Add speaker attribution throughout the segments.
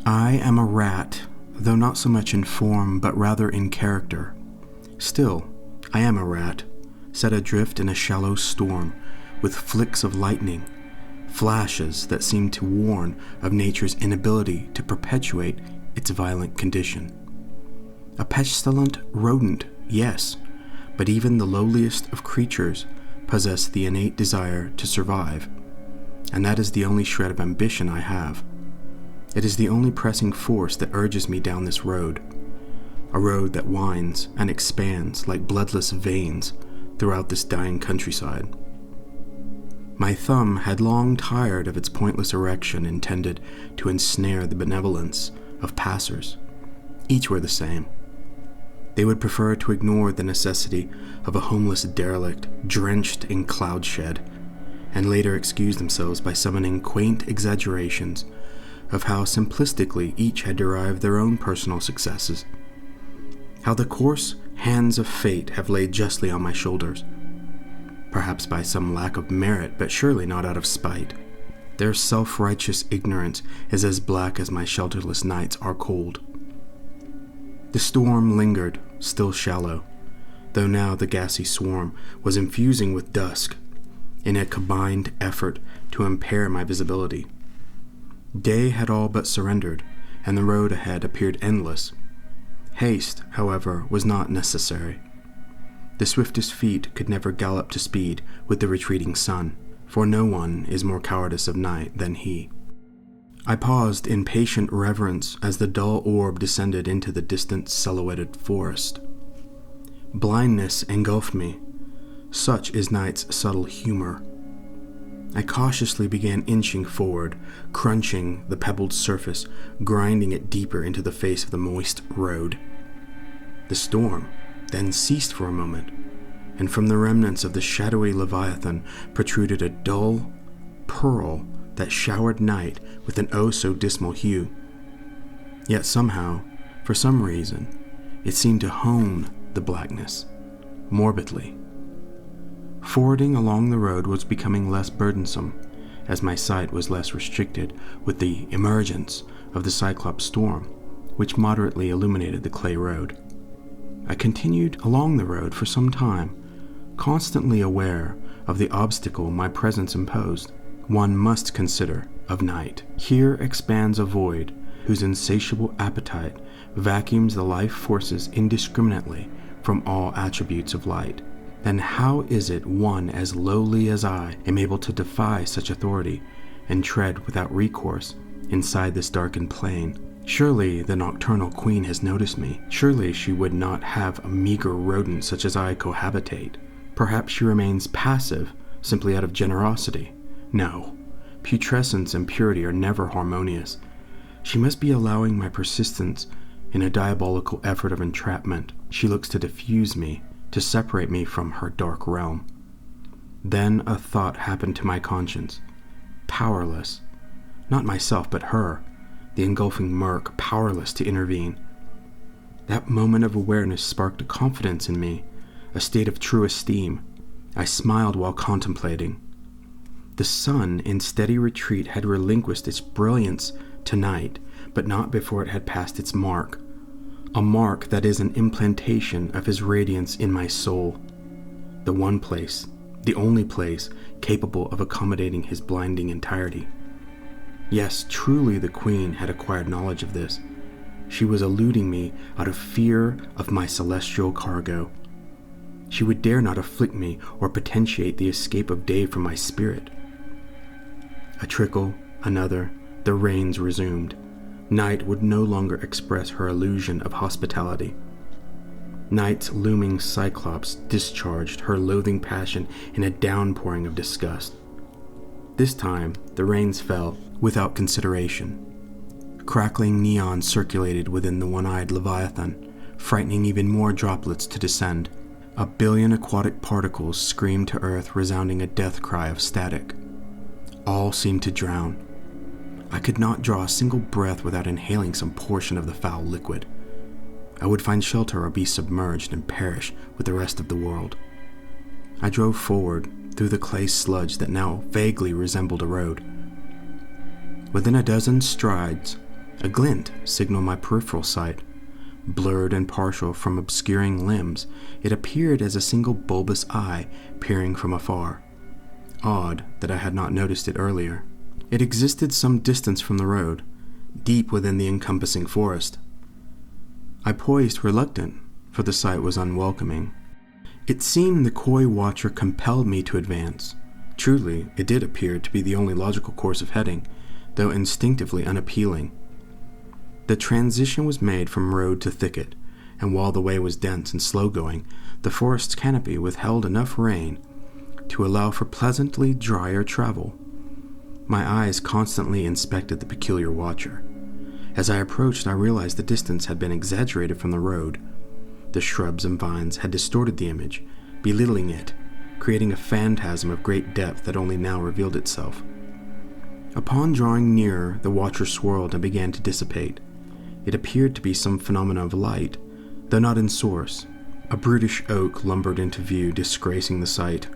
Speaker 1: I am a rat, though not so much in form, but rather in character. Still, I am a rat, set adrift in a shallow storm, with flicks of lightning, flashes that seem to warn of nature's inability to perpetuate its violent condition. A pestilent rodent, yes, but even the lowliest of creatures possess the innate desire to survive, and that is the only shred of ambition I have. It is the only pressing force that urges me down this road, a road that winds and expands like bloodless veins throughout this dying countryside. My thumb had long tired of its pointless erection intended to ensnare the benevolence of passers. Each were the same. They would prefer to ignore the necessity of a homeless derelict drenched in cloud shed, and later excuse themselves by summoning quaint exaggerations of how simplistically each had derived their own personal successes, how the coarse hands of fate have laid justly on my shoulders, perhaps by some lack of merit, but surely not out of spite. Their self-righteous ignorance is as black as my shelterless nights are cold. The storm lingered, still shallow, though now the gassy swarm was infusing with dusk in a combined effort to impair my visibility. Day had all but surrendered, and the road ahead appeared endless. Haste, however, was not necessary. The swiftest feet could never gallop to speed with the retreating sun, for no one is more cowardice of night than he. I paused in patient reverence as the dull orb descended into the distant silhouetted forest. Blindness engulfed me. Such is night's subtle humor. I cautiously began inching forward, crunching the pebbled surface, grinding it deeper into the face of the moist road. The storm then ceased for a moment, and from the remnants of the shadowy leviathan protruded a dull pearl that showered night with an oh-so-dismal hue. Yet somehow, for some reason, it seemed to hone the blackness, morbidly. Fording along the road was becoming less burdensome, as my sight was less restricted with the emergence of the Cyclops storm, which moderately illuminated the clay road. I continued along the road for some time, constantly aware of the obstacle my presence imposed. One must consider of night. Here expands a void whose insatiable appetite vacuums the life forces indiscriminately from all attributes of light. Then how is it one as lowly as I am able to defy such authority and tread without recourse inside this darkened plain? Surely the nocturnal queen has noticed me. Surely she would not have a meager rodent such as I cohabitate. Perhaps she remains passive simply out of generosity. No, putrescence and purity are never harmonious. She must be allowing my persistence in a diabolical effort of entrapment. She looks to diffuse me, to separate me from her dark realm. Then a thought happened to my conscience. Powerless, not myself but her, the engulfing murk, powerless to intervene. That moment of awareness sparked a confidence in me, a state of true esteem. I smiled while contemplating. The sun in steady retreat had relinquished its brilliance tonight, but not before it had passed its mark. A mark that is an implantation of his radiance in my soul. The one place, the only place, capable of accommodating his blinding entirety. Yes, truly the queen had acquired knowledge of this. She was eluding me out of fear of my celestial cargo. She would dare not afflict me or potentiate the escape of day from my spirit. A trickle, another, the rains resumed. Night would no longer express her illusion of hospitality. Night's looming Cyclops discharged her loathing passion in a downpouring of disgust. This time, the rains fell without consideration. Crackling neon circulated within the one-eyed leviathan, frightening even more droplets to descend. A billion aquatic particles screamed to earth, resounding a death cry of static. All seemed to drown. I could not draw a single breath without inhaling some portion of the foul liquid. I would find shelter or be submerged and perish with the rest of the world. I drove forward through the clay sludge that now vaguely resembled a road. Within a dozen strides, a glint signaled my peripheral sight. Blurred and partial from obscuring limbs, it appeared as a single bulbous eye peering from afar. Odd that I had not noticed it earlier. It existed some distance from the road, deep within the encompassing forest. I poised reluctant, for the sight was unwelcoming. It seemed the coy watcher compelled me to advance. Truly, it did appear to be the only logical course of heading, though instinctively unappealing. The transition was made from road to thicket, and while the way was dense and slow-going, the forest's canopy withheld enough rain to allow for pleasantly drier travel. My eyes constantly inspected the peculiar watcher. As I approached, I realized the distance had been exaggerated from the road. The shrubs and vines had distorted the image, belittling it, creating a phantasm of great depth that only now revealed itself. Upon drawing nearer, the watcher swirled and began to dissipate. It appeared to be some phenomenon of light, though not in source. A brutish oak lumbered into view, disgracing the sight.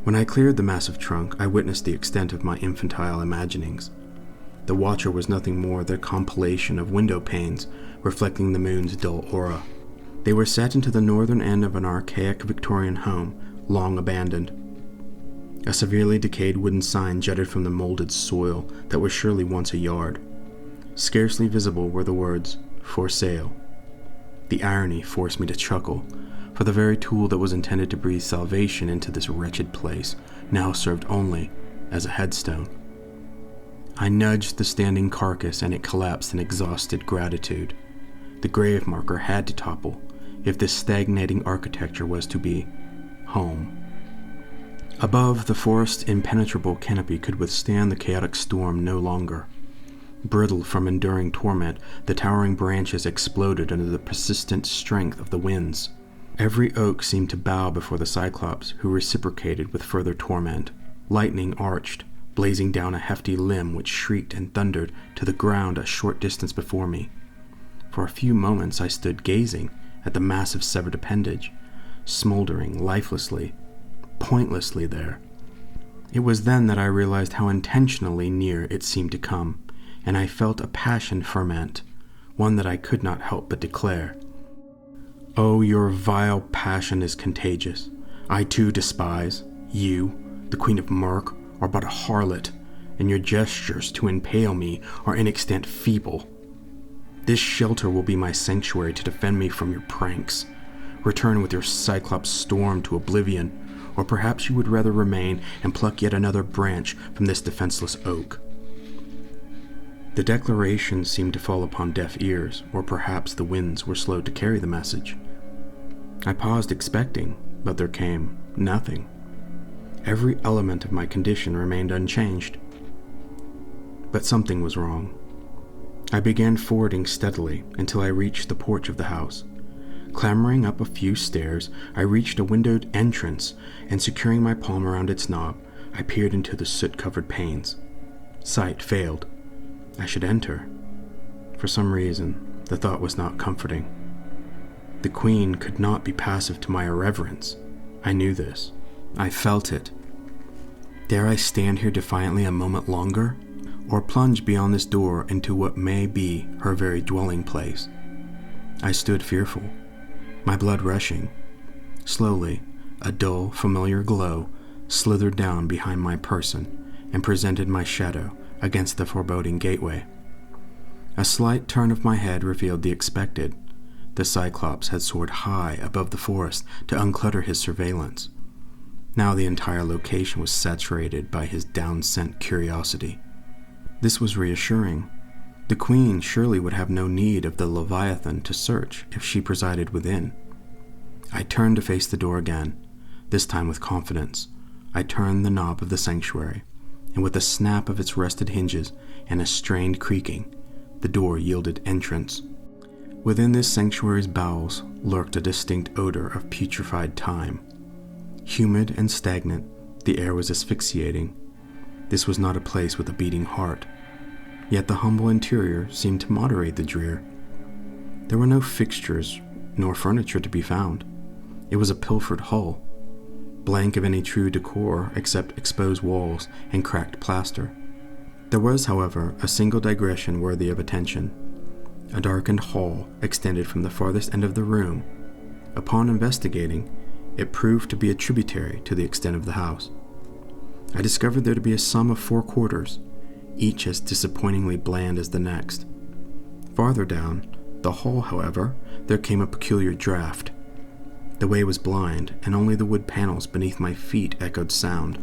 Speaker 1: When I cleared the massive trunk, I witnessed the extent of my infantile imaginings. The watcher was nothing more than a compilation of window panes reflecting the moon's dull aura. They were set into the northern end of an archaic Victorian home, long abandoned. A severely decayed wooden sign jutted from the molded soil that was surely once a yard. Scarcely visible were the words, "For sale." The irony forced me to chuckle, for the very tool that was intended to breathe salvation into this wretched place now served only as a headstone. I nudged the standing carcass and it collapsed in exhausted gratitude. The grave marker had to topple if this stagnating architecture was to be home. Above, the forest's impenetrable canopy could withstand the chaotic storm no longer. Brittle from enduring torment, the towering branches exploded under the persistent strength of the winds. Every oak seemed to bow before the Cyclops, who reciprocated with further torment. Lightning arched, blazing down a hefty limb which shrieked and thundered to the ground a short distance before me. For a few moments I stood gazing at the massive severed appendage, smoldering lifelessly, pointlessly there. It was then that I realized how intentionally near it seemed to come, and I felt a passion ferment, one that I could not help but declare. "Oh, your vile passion is contagious. I too despise. You, the Queen of Murk, are but a harlot, and your gestures to impale me are in extent feeble. This shelter will be my sanctuary to defend me from your pranks. Return with your Cyclops storm to oblivion, or perhaps you would rather remain and pluck yet another branch from this defenseless oak." The declaration seemed to fall upon deaf ears, or perhaps the winds were slow to carry the message. I paused expecting, but there came nothing. Every element of my condition remained unchanged. But something was wrong. I began forwarding steadily until I reached the porch of the house. Clambering up a few stairs, I reached a windowed entrance, and securing my palm around its knob, I peered into the soot-covered panes. Sight failed. I should enter. For some reason, the thought was not comforting. The Queen could not be passive to my irreverence. I knew this. I felt it. Dare I stand here defiantly a moment longer, or plunge beyond this door into what may be her very dwelling place? I stood fearful, my blood rushing. Slowly, a dull, familiar glow slithered down behind my person and presented my shadow against the foreboding gateway. A slight turn of my head revealed the expected. The Cyclops had soared high above the forest to unclutter his surveillance. Now the entire location was saturated by his down-sent curiosity. This was reassuring. The Queen surely would have no need of the Leviathan to search if she presided within. I turned to face the door again, this time with confidence. I turned the knob of the sanctuary, and with a snap of its rusted hinges and a strained creaking, the door yielded entrance. Within this sanctuary's bowels lurked a distinct odor of putrefied time. Humid and stagnant, the air was asphyxiating. This was not a place with a beating heart, yet the humble interior seemed to moderate the drear. There were no fixtures nor furniture to be found. It was a pilfered hull, blank of any true decor except exposed walls and cracked plaster. There was, however, a single digression worthy of attention. A darkened hall extended from the farthest end of the room. Upon investigating, it proved to be a tributary to the extent of the house. I discovered there to be a sum of 4 quarters, each as disappointingly bland as the next. Farther down the hall, however, there came a peculiar draft. The way was blind, and only the wood panels beneath my feet echoed sound.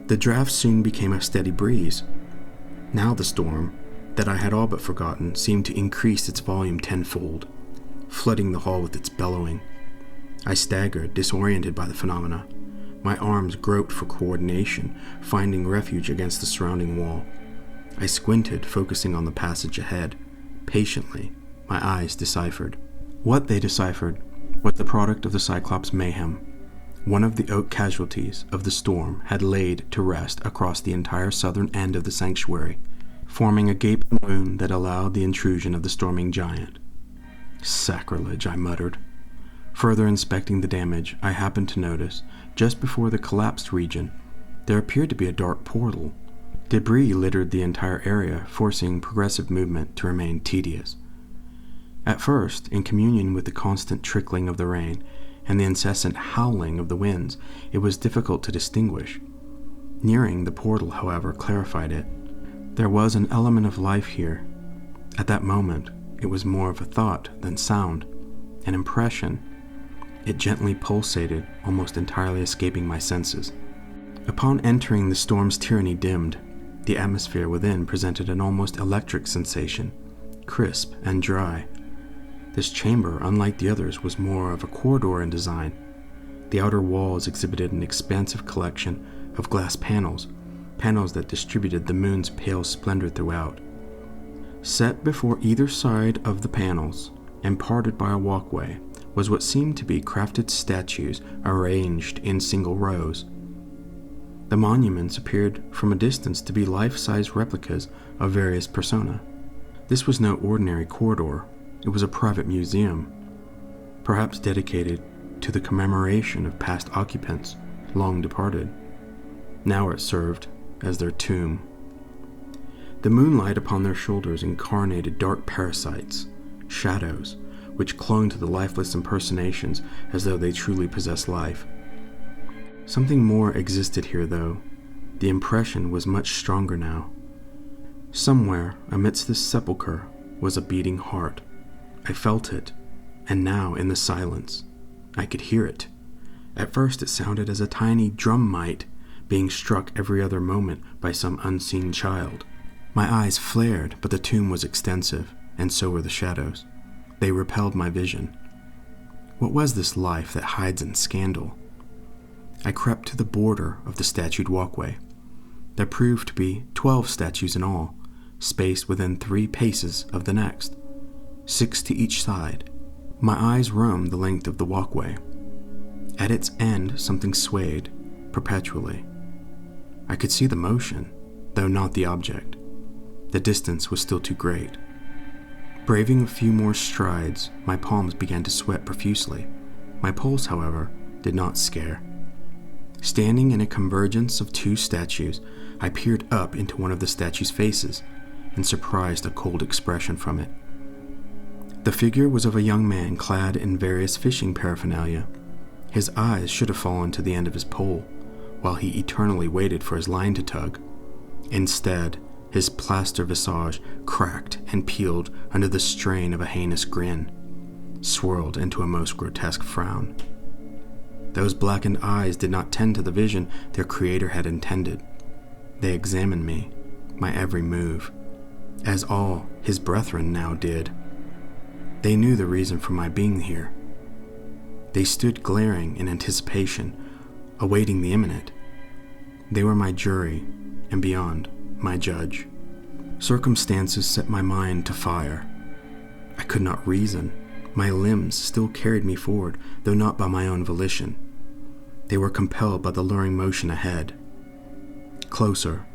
Speaker 1: The draft soon became a steady breeze. Now the storm, that I had all but forgotten, seemed to increase its volume tenfold, flooding the hall with its bellowing. I staggered, disoriented by the phenomena. My arms groped for coordination, finding refuge against the surrounding wall. I squinted, focusing on the passage ahead. Patiently, my eyes deciphered. What they deciphered was the product of the Cyclops' mayhem. One of the oak casualties of the storm had laid to rest across the entire southern end of the sanctuary, forming a gaping wound that allowed the intrusion of the storming giant. Sacrilege, I muttered. Further inspecting the damage, I happened to notice, just before the collapsed region, there appeared to be a dark portal. Debris littered the entire area, forcing progressive movement to remain tedious. At first, in communion with the constant trickling of the rain and the incessant howling of the winds, it was difficult to distinguish. Nearing the portal, however, clarified it. There was an element of life here. At that moment, it was more of a thought than sound, an impression. It gently pulsated, almost entirely escaping my senses. Upon entering, the storm's tyranny dimmed. The atmosphere within presented an almost electric sensation, crisp and dry. This chamber, unlike the others, was more of a corridor in design. The outer walls exhibited an expansive collection of glass panels that distributed the moon's pale splendor throughout. Set before either side of the panels, and parted by a walkway, was what seemed to be crafted statues arranged in single rows. The monuments appeared from a distance to be life-size replicas of various persona. This was no ordinary corridor. It was a private museum, perhaps dedicated to the commemoration of past occupants, long departed. Now it served as their tomb. The moonlight upon their shoulders incarnated dark parasites, shadows, which clung to the lifeless impersonations as though they truly possessed life. Something more existed here, though. The impression was much stronger now. Somewhere amidst this sepulchre was a beating heart. I felt it, and now in the silence, I could hear it. At first it sounded as a tiny drum mite being struck every other moment by some unseen child. My eyes flared, but the tomb was extensive, and so were the shadows. They repelled my vision. What was this life that hides in scandal? I crept to the border of the statued walkway. There proved to be 12 statues in all, spaced within 3 paces of the next, 6 to each side. My eyes roamed the length of the walkway. At its end, something swayed, perpetually. I could see the motion, though not the object. The distance was still too great. Braving a few more strides, my palms began to sweat profusely. My pulse, however, did not scare. Standing in a convergence of 2 statues, I peered up into one of the statues' faces and surprised a cold expression from it. The figure was of a young man clad in various fishing paraphernalia. His eyes should have fallen to the end of his pole, while he eternally waited for his line to tug. Instead, his plaster visage cracked and peeled under the strain of a heinous grin, swirled into a most grotesque frown. Those blackened eyes did not tend to the vision their creator had intended. They examined me, my every move, as all his brethren now did. They knew the reason for my being here. They stood glaring in anticipation, awaiting the imminent. They were my jury, and beyond, my judge. Circumstances set my mind to fire. I could not reason. My limbs still carried me forward, though not by my own volition. They were compelled by the luring motion ahead. Closer,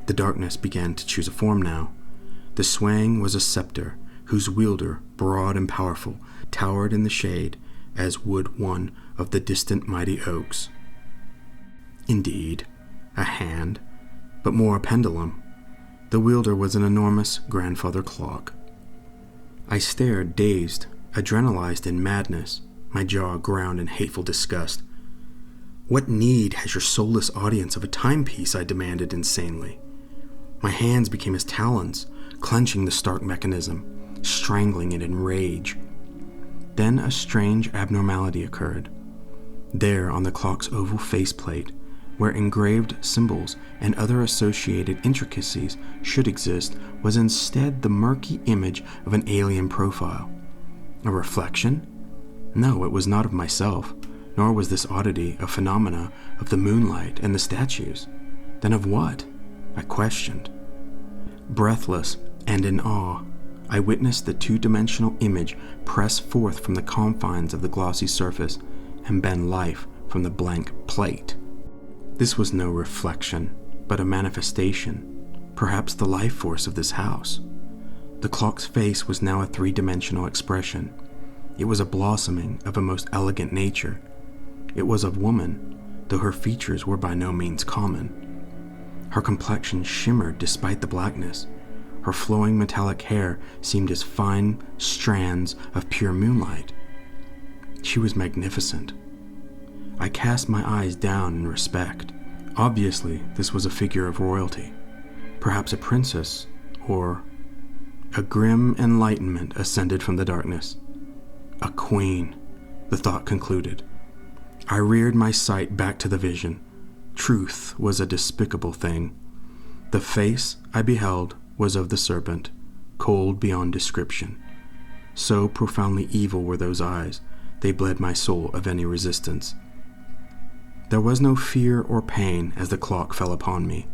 Speaker 1: the darkness began to choose a form now. The swaying was a scepter, whose wielder, broad and powerful, towered in the shade, as would one of the distant mighty oaks. Indeed, a hand, but more a pendulum. The wielder was an enormous grandfather clock. I stared, dazed, adrenalized in madness, my jaw ground in hateful disgust. "What need has your soulless audience of a timepiece?" I demanded insanely. My hands became as talons, clenching the stark mechanism, strangling it in rage. Then a strange abnormality occurred. There, on the clock's oval faceplate, where engraved symbols and other associated intricacies should exist, was instead the murky image of an alien profile. A reflection? No, it was not of myself, nor was this oddity a phenomena of the moonlight and the statues. Then of what? I questioned. Breathless and in awe, I witnessed the two-dimensional image press forth from the confines of the glossy surface and bend life from the blank plate. This was no reflection, but a manifestation, perhaps the life force of this house. The clock's face was now a three-dimensional expression. It was a blossoming of a most elegant nature. It was of woman, though her features were by no means common. Her complexion shimmered despite the blackness. Her flowing metallic hair seemed as fine strands of pure moonlight. She was magnificent. I cast my eyes down in respect. Obviously, this was a figure of royalty, perhaps a princess, or... A grim enlightenment ascended from the darkness. A queen, the thought concluded. I reared my sight back to the vision. Truth was a despicable thing. The face I beheld was of the serpent, cold beyond description. So profoundly evil were those eyes, they bled my soul of any resistance. There was no fear or pain as the clock fell upon me.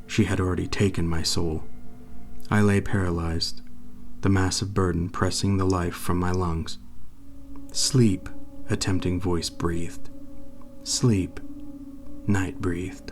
Speaker 1: She had already taken my soul. I lay paralyzed, the massive burden pressing the life from my lungs. "Sleep," a tempting voice breathed. "Sleep," night breathed.